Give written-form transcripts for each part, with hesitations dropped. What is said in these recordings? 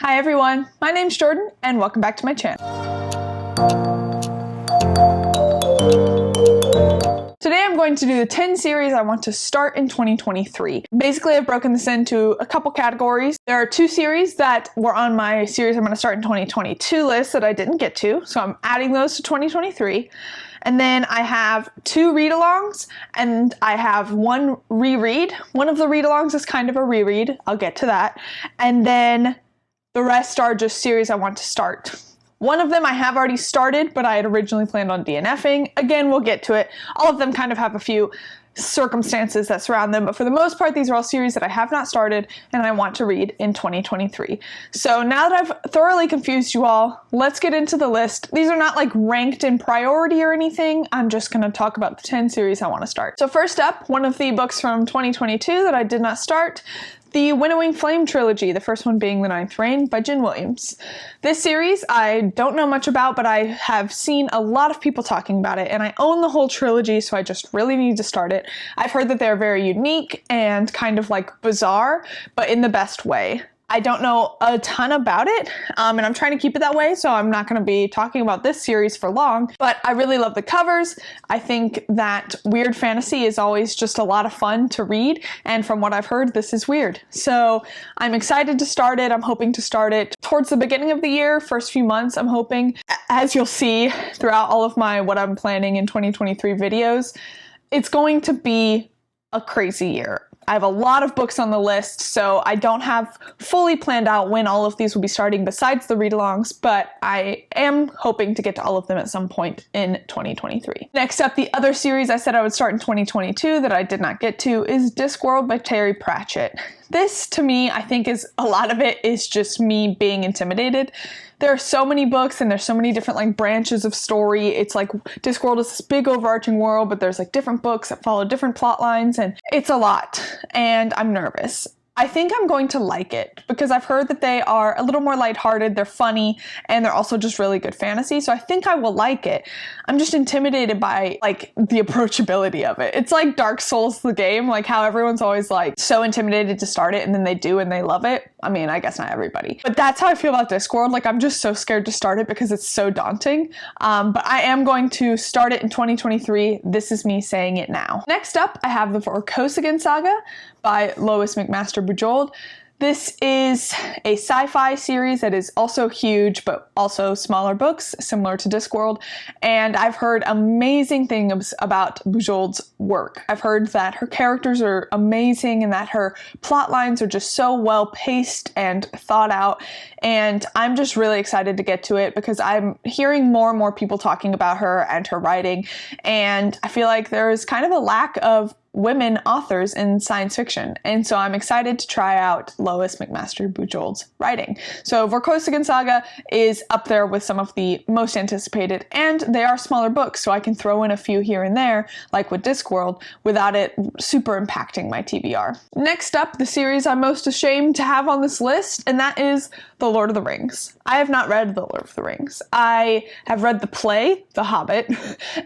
Hi everyone, my name's Jordan and welcome back to my channel. Today I'm going to do the 10 series I want to start in 2023. Basically, I've broken this into a couple categories. There are 2 series that were on my series I'm going to start in 2022 list that I didn't get to, so I'm adding those to 2023. And then I have 2 read-alongs and I have 1 reread. One of the read-alongs is kind of a reread. I'll get to that. And then the rest are just series I want to start. One of them I have already started, but I had originally planned on DNFing. Again, we'll get to it. All of them kind of have a few circumstances that surround them, but for the most part, these are all series that I have not started and I want to read in 2023. So now that I've thoroughly confused you all, let's get into the list. These are not like ranked in priority or anything. I'm just going to talk about the 10 series I want to start. So first up, one of the books from 2022 that I did not start, the Winnowing Flame trilogy, the first one being The Ninth Reign by Jen Williams. This series I don't know much about, but I have seen a lot of people talking about it, and I own the whole trilogy, so I just really need to start it. I've heard that they're very unique and kind of like bizarre, but in the best way. I don't know a ton about it, and I'm trying to keep it that way, so I'm not going to be talking about this series for long, but I really love the covers. I think that weird fantasy is always just a lot of fun to read, and from what I've heard, this is weird. So I'm excited to start it. I'm hoping to start it towards the beginning of the year, first few months, I'm hoping. As you'll see throughout all of my what I'm planning in 2023 videos, it's going to be a crazy year. I have a lot of books on the list, so I don't have fully planned out when all of these will be starting besides the read-alongs, but I am hoping to get to all of them at some point in 2023. Next up, the other series I said I would start in 2022 that I did not get to is Discworld by Terry Pratchett. This, to me, I think a lot of it is just me being intimidated. There are so many books and there's so many different like branches of story. It's like Discworld is this big overarching world, but there's like different books that follow different plot lines, and it's a lot, and I'm nervous. I think I'm going to like it because I've heard that they are a little more lighthearted, they're funny, and they're also just really good fantasy, so I think I will like it. I'm just intimidated by like the approachability of it. It's like Dark Souls the game, like how everyone's always like so intimidated to start it and then they do and they love it. I mean, I guess not everybody, but that's how I feel about Discworld. Like I'm just so scared to start it because it's so daunting, but I am going to start it in 2023. This is me saying it now. Next up, I have the Vorkosigan saga by Lois McMaster Bujold. This is a sci-fi series that is also huge, but also smaller books, similar to Discworld, and I've heard amazing things about Bujold's work. I've heard that her characters are amazing and that her plot lines are just so well paced and thought out, and I'm just really excited to get to it because I'm hearing more and more people talking about her and her writing, and I feel like there is kind of a lack of women authors in science fiction, and so I'm excited to try out Lois McMaster Bujold's writing. So Vorkosigan Saga is up there with some of the most anticipated, and they are smaller books, so I can throw in a few here and there, like with Discworld, without it super impacting my TBR. Next up, the series I'm most ashamed to have on this list, and that is The Lord of the Rings. I have not read The Lord of the Rings. I have read the play, The Hobbit,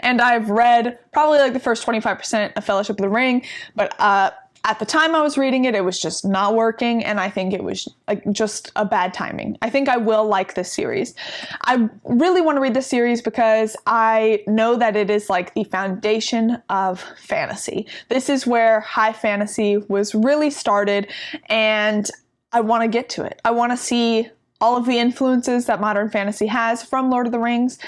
and I've read probably like the first 25% of Fellowship of the Ring, but at the time I was reading it, it was just not working, and I think it was like just a bad timing. I think I will like this series. I really want to read this series because I know that it is like the foundation of fantasy. This is where high fantasy was really started, and I want to get to it. I want to see all of the influences that modern fantasy has from Lord of the Rings.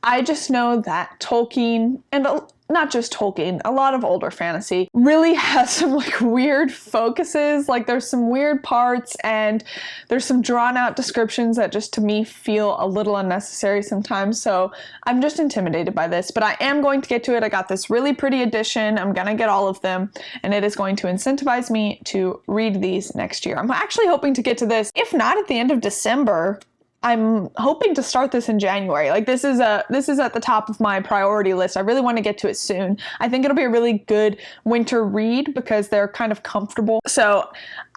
I just know that Tolkien, and not just Tolkien, a lot of older fantasy really has some like weird focuses. Like there's some weird parts and there's some drawn out descriptions that just to me feel a little unnecessary sometimes. So I'm just intimidated by this, but I am going to get to it. I got this really pretty edition. I'm gonna get all of them, and it is going to incentivize me to read these next year. I'm actually hoping to get to this, if not at the end of December, I'm hoping to start this in January. Like this is at the top of my priority list. I really want to get to it soon. I think it'll be a really good winter read because they're kind of comfortable. So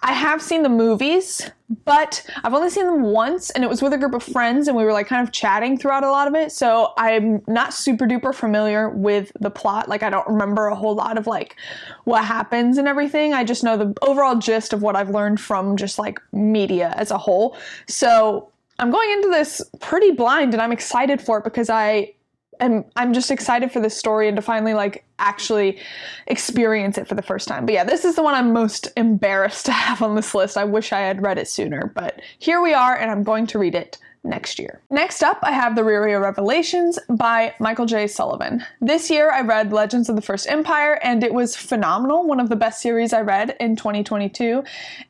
I have seen the movies, but I've only seen them once, and it was with a group of friends, and we were like kind of chatting throughout a lot of it. So I'm not super duper familiar with the plot. Like I don't remember a whole lot of like what happens and everything. I just know the overall gist of what I've learned from just like media as a whole. So I'm going into this pretty blind, and I'm excited for it because I'm just excited for this story and to finally like actually experience it for the first time. But yeah, this is the one I'm most embarrassed to have on this list. I wish I had read it sooner, but here we are, and I'm going to read it next year. Next up, I have the Ryria Revelations by Michael J. Sullivan. This year, I read Legends of the First Empire, and it was phenomenal. One of the best series I read in 2022,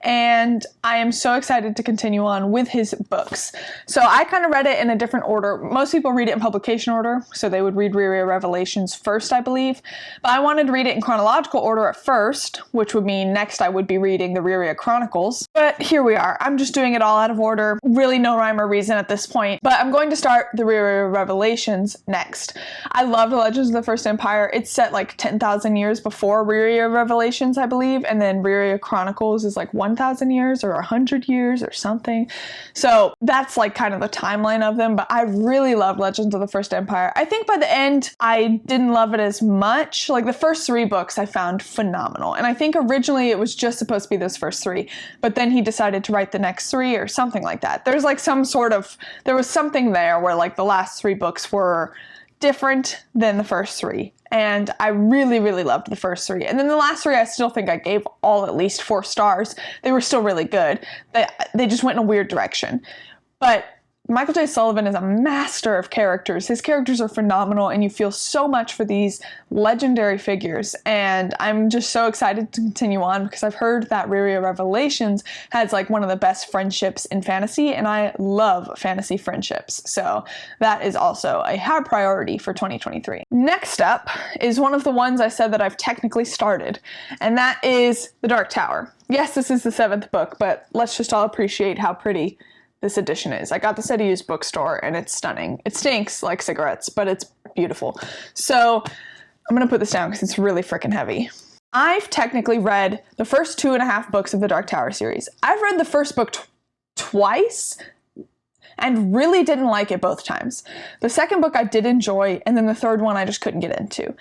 and I am so excited to continue on with his books. So I kind of read it in a different order. Most people read it in publication order, so they would read Ryria Revelations first, I believe, but I wanted to read it in chronological order at first, which would mean next I would be reading the Ryria Chronicles, but here we are. I'm just doing it all out of order. Really no rhyme or reason at this point, but I'm going to start the Ryria Revelations next. I love the Legends of the First Empire. It's set like 10,000 years before Ryria Revelations, I believe, and then Ryria Chronicles is like 1,000 years or 100 years or something. So that's like kind of the timeline of them, but I really love Legends of the First Empire. I think by the end, I didn't love it as much. Like the first 3 books I found phenomenal, and I think originally it was just supposed to be those first 3, but then he decided to write the next 3 or something like that. There's like there was something there where like the last 3 books were different than the first 3. And I really, really loved the first 3. And then the last 3, I still think I gave all at least 4 stars. They were still really good. They just went in a weird direction. But Michael J. Sullivan is a master of characters. His characters are phenomenal, and you feel so much for these legendary figures. And I'm just so excited to continue on because I've heard that Ryria Revelations has like one of the best friendships in fantasy, and I love fantasy friendships. So that is also a high priority for 2023. Next up is one of the ones I said that I've technically started, and that is The Dark Tower. Yes, this is the 7th book, but let's just all appreciate how pretty this edition is. I got this at a used bookstore, and it's stunning. It stinks like cigarettes, but it's beautiful. So I'm gonna put this down because it's really freaking heavy. I've technically read the first 2.5 books of the Dark Tower series. I've read the first book twice and really didn't like it both times. The second book I did enjoy, and then the third one I just couldn't get into.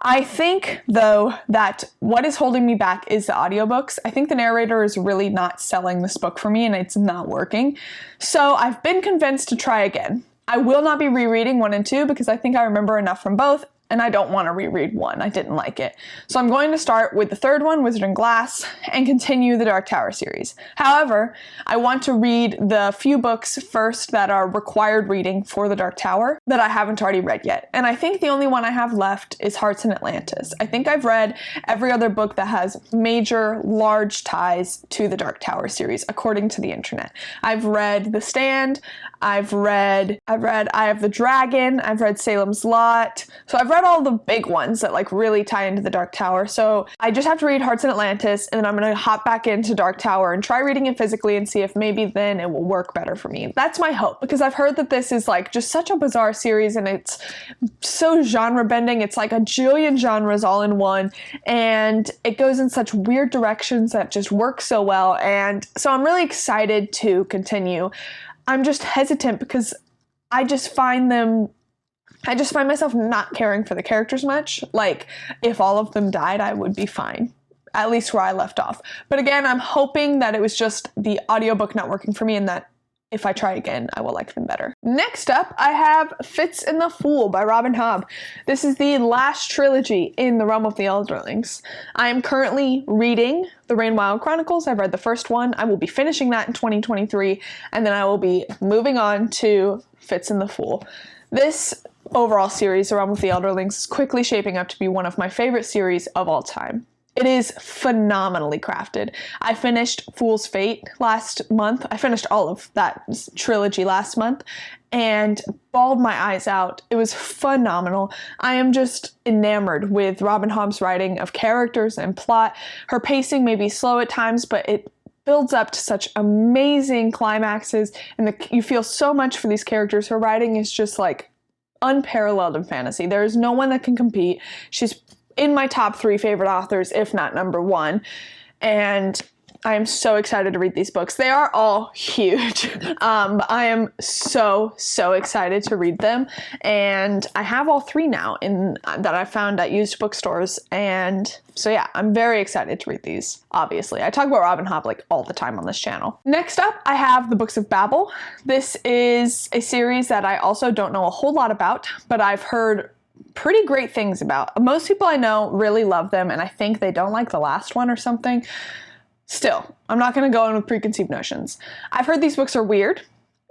I think, though, that what is holding me back is the audiobooks. I think the narrator is really not selling this book for me, and it's not working. So I've been convinced to try again. I will not be rereading 1 and 2 because I think I remember enough from both, and I don't want to reread 1. I didn't like it. So I'm going to start with the 3rd one, Wizard and Glass, and continue the Dark Tower series. However, I want to read the few books first that are required reading for the Dark Tower that I haven't already read yet. And I think the only one I have left is Hearts in Atlantis. I think I've read every other book that has major, large ties to the Dark Tower series, according to the internet. I've read The Stand, I've read Eye of the Dragon, I've read Salem's Lot. So I've read all the big ones that like really tie into the Dark Tower. So I just have to read Hearts in Atlantis, and then I'm going to hop back into Dark Tower and try reading it physically and see if maybe then it will work better for me. That's my hope, because I've heard that this is like just such a bizarre series, and it's so genre bending. It's like a jillion genres all in one, and it goes in such weird directions that just work so well. And so I'm really excited to continue. I'm just hesitant because I just find myself not caring for the characters much. Like, if all of them died, I would be fine. At least where I left off. But again, I'm hoping that it was just the audiobook not working for me, and that if I try again, I will like them better. Next up, I have Fitz and the Fool by Robin Hobb. This is the last trilogy in the Realm of the Elderlings. I am currently reading the Rain Wild Chronicles. I've read the first one. I will be finishing that in 2023, and then I will be moving on to Fitz and the Fool. This overall series, The Realm of the Elderlings, is quickly shaping up to be one of my favorite series of all time. It is phenomenally crafted. I finished Fool's Fate last month. I finished all of that trilogy last month and bawled my eyes out. It was phenomenal. I am just enamored with Robin Hobb's writing of characters and plot. Her pacing may be slow at times, but builds up to such amazing climaxes, and you feel so much for these characters. Her writing is just like unparalleled in fantasy. There is no one that can compete. She's in my top 3 favorite authors, if not number 1. And I am so excited to read these books. They are all huge. I am so excited to read them. And I have all 3 now that I found at used bookstores. And so yeah, I'm very excited to read these, obviously. I talk about Robin Hobb like all the time on this channel. Next up, I have the Books of Babel. This is a series that I also don't know a whole lot about, but I've heard pretty great things about. Most people I know really love them, and I think they don't like the last one or something. Still, I'm not going to go in with preconceived notions. I've heard these books are weird,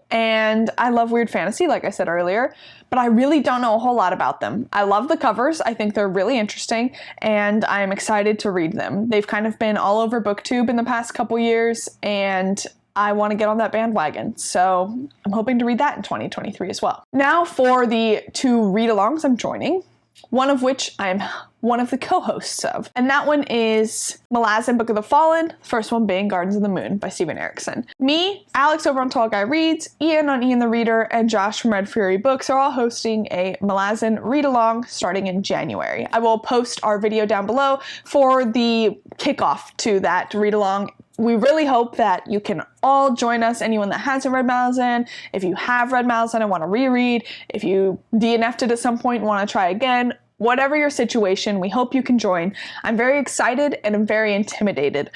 and I love weird fantasy, like I said earlier, but I really don't know a whole lot about them. I love the covers. I think they're really interesting, and I'm excited to read them. They've kind of been all over BookTube in the past couple years, and I want to get on that bandwagon. So I'm hoping to read that in 2023 as well. Now for the 2 read-alongs I'm joining, one of which I'm one of the co-hosts of. And that one is Malazan Book of the Fallen, the first one being Gardens of the Moon by Steven Erikson. Me, Alex over on Tall Guy Reads, Ian on Ian the Reader, and Josh from Red Fury Books are all hosting a Malazan read-along starting in January. I will post our video down below for the kickoff to that read-along. We really hope that you can all join us, anyone that hasn't read Malazan. If you have read Malazan and want to reread, if you DNF'd it at some point and want to try again, whatever your situation, we hope you can join. I'm very excited and I'm very intimidated,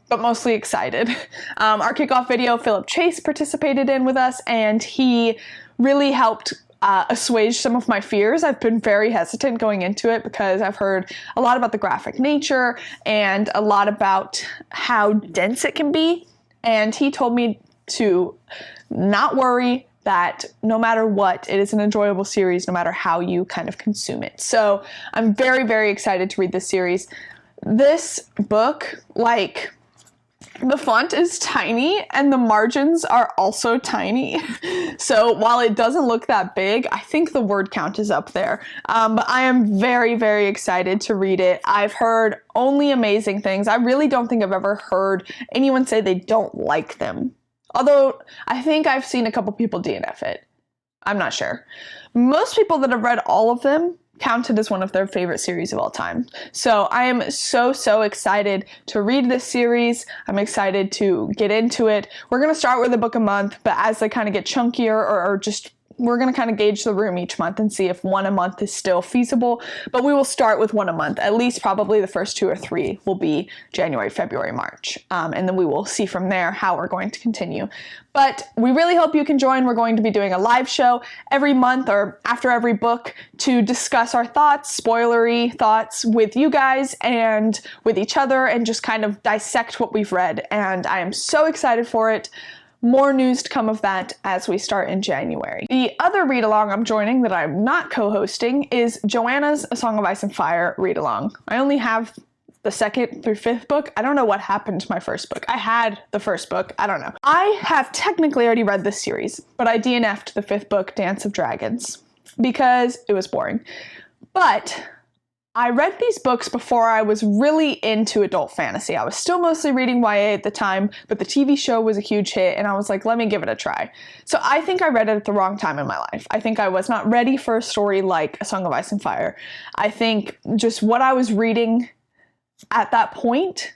but mostly excited. Our kickoff video, Philip Chase participated in with us, and he really helped assuage some of my fears. I've been very hesitant going into it because I've heard a lot about the graphic nature and a lot about how dense it can be. And he told me to not worry, that no matter what, it is an enjoyable series no matter how you kind of consume it. So I'm very excited to read this series. This book, like, the font is tiny and the margins are also tiny. So while it doesn't look that big, I think the word count is up there. But I am very excited to read it. I've heard only amazing things. I really don't think I've ever heard anyone say they don't like them. Although I think I've seen a couple people DNF it. I'm not sure. Most people that have read all of them counted as one of their favorite series of all time. So I am so excited to read this series. I'm excited to get into it. We're going to start with a book a month, but as they kind of get chunkier or just we're going to kind of gauge the room each month and see if one a month is still feasible, but we will start with one a month. At least probably the first 2 or 3 will be January, February, March. And then we will see from there how we're going to continue. But we really hope you can join. We're going to be doing a live show every month or after every book to discuss our thoughts, spoilery thoughts with you guys and with each other, and just kind of dissect what we've read. And I am so excited for it. More news to come of that as we start in January. The other read-along I'm joining that I'm not co-hosting is Joanna's A Song of Ice and Fire read-along. I only have the 2nd through 5th book. I don't know what happened to my first book. I had the first book. I don't know. I have technically already read this series, but I DNF'd the 5th book, Dance of Dragons, because it was boring. But I read these books before I was really into adult fantasy. I was still mostly reading YA at the time, but the TV show was a huge hit, and I was like, let me give it a try. So I think I read it at the wrong time in my life. I think I was not ready for a story like A Song of Ice and Fire. I think just what I was reading at that point,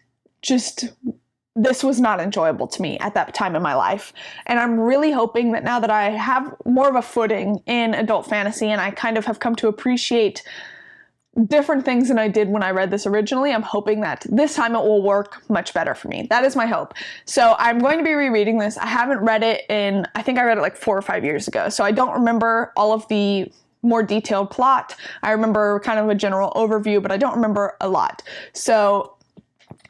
this was not enjoyable to me at that time in my life. And I'm really hoping that now that I have more of a footing in adult fantasy and I kind of have come to appreciate different things than I did when I read this originally, I'm hoping that this time it will work much better for me. That is my hope. So I'm going to be rereading this. I haven't read it I think I read it like 4 or 5 years ago. So I don't remember all of the more detailed plot. I remember kind of a general overview, but I don't remember a lot. So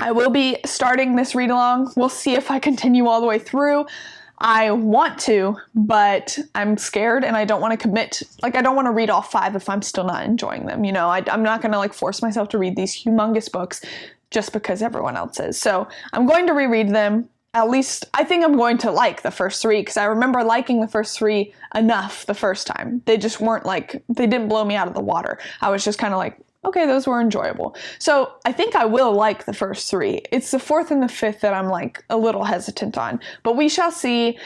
I will be starting this read along. We'll see if I continue all the way through. I want to, but I'm scared and I don't want to commit. Like, I don't want to read all 5 if I'm still not enjoying them. You know, I'm not going to like force myself to read these humongous books just because everyone else is. So I'm going to reread them. At least I think I'm going to like the first 3 because I remember liking the first 3 enough the first time. They just weren't like, they didn't blow me out of the water. I was just kind of like, okay, those were enjoyable. So I think I will like the first 3. It's the 4th and the 5th that I'm like a little hesitant on, but we shall see.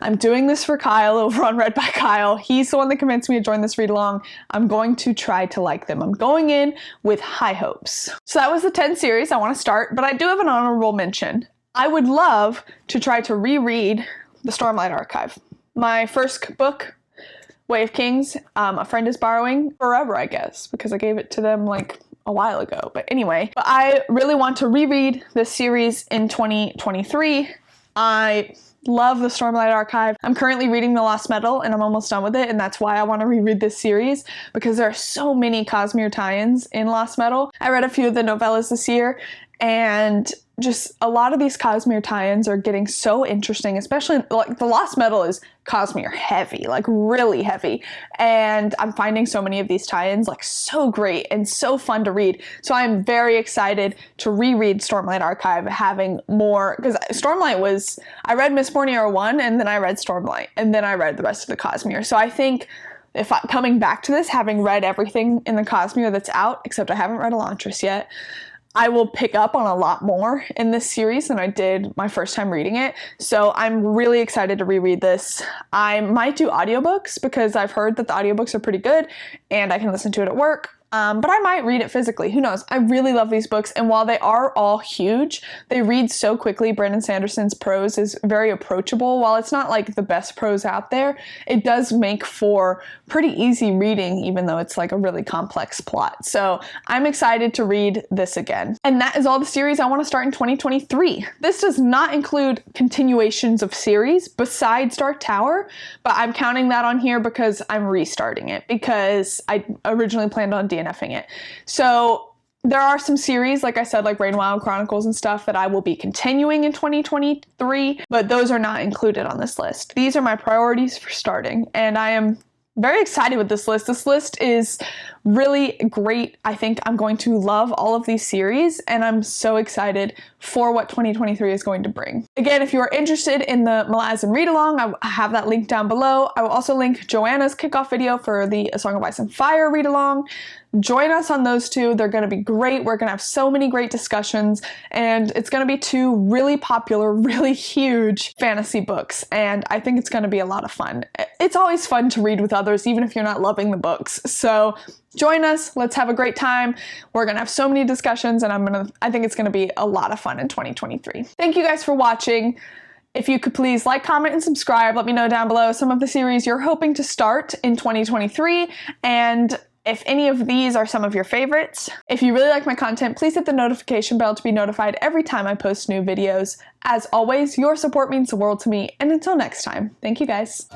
I'm doing this for Kyle over on Read by Kyle. He's the one that convinced me to join this read along. I'm going to try to like them. I'm going in with high hopes. So that was the 10 series I want to start, but I do have an honorable mention. I would love to try to reread the Stormlight Archive. My first book, Way of Kings, a friend is borrowing forever, I guess, because I gave it to them like a while ago. But anyway, I really want to reread this series in 2023. I love the Stormlight Archive. I'm currently reading The Lost Metal and I'm almost done with it, and that's why I want to reread this series, because there are so many Cosmere tie-ins in Lost Metal. I read a few of the novellas this year, and just a lot of these Cosmere tie-ins are getting so interesting, especially like The Lost Metal is Cosmere heavy, like really heavy. And I'm finding so many of these tie-ins like so great and so fun to read. So I'm very excited to reread Stormlight Archive, having more, because Stormlight was, I read Miss Borneo 1 and then I read Stormlight and then I read the rest of the Cosmere. So I think if coming back to this, having read everything in the Cosmere that's out, except I haven't read Elantris yet, I will pick up on a lot more in this series than I did my first time reading it. So I'm really excited to reread this. I might do audiobooks because I've heard that the audiobooks are pretty good and I can listen to it at work. But I might read it physically. Who knows? I really love these books, and while they are all huge, they read so quickly. Brandon Sanderson's prose is very approachable. While it's not like the best prose out there, it does make for pretty easy reading, even though it's like a really complex plot. So I'm excited to read this again. And that is all the series I want to start in 2023. This does not include continuations of series besides Dark Tower, but I'm counting that on here because I'm restarting it, because I originally planned on DNFing it. So there are some series, like I said, like Rain Wild Chronicles and stuff, that I will be continuing in 2023, but those are not included on this list. These are my priorities for starting, and I am very excited with this list. This list is really great. I think I'm going to love all of these series, and I'm so excited for what 2023 is going to bring. Again, if you are interested in the Malazan read-along, I have that link down below. I will also link Joanna's kickoff video for the A Song of Ice and Fire read-along. Join us on those two. They're going to be great. We're going to have so many great discussions, and it's going to be 2 really popular, really huge fantasy books, and I think it's going to be a lot of fun. It's always fun to read with others, even if you're not loving the books. So join us. Let's have a great time. We're going to have so many discussions, and I think it's going to be a lot of fun in 2023. Thank you guys for watching. If you could please like, comment, and subscribe. Let me know down below some of the series you're hoping to start in 2023, and if any of these are some of your favorites. If you really like my content, please hit the notification bell to be notified every time I post new videos. As always, your support means the world to me, and until next time, thank you guys.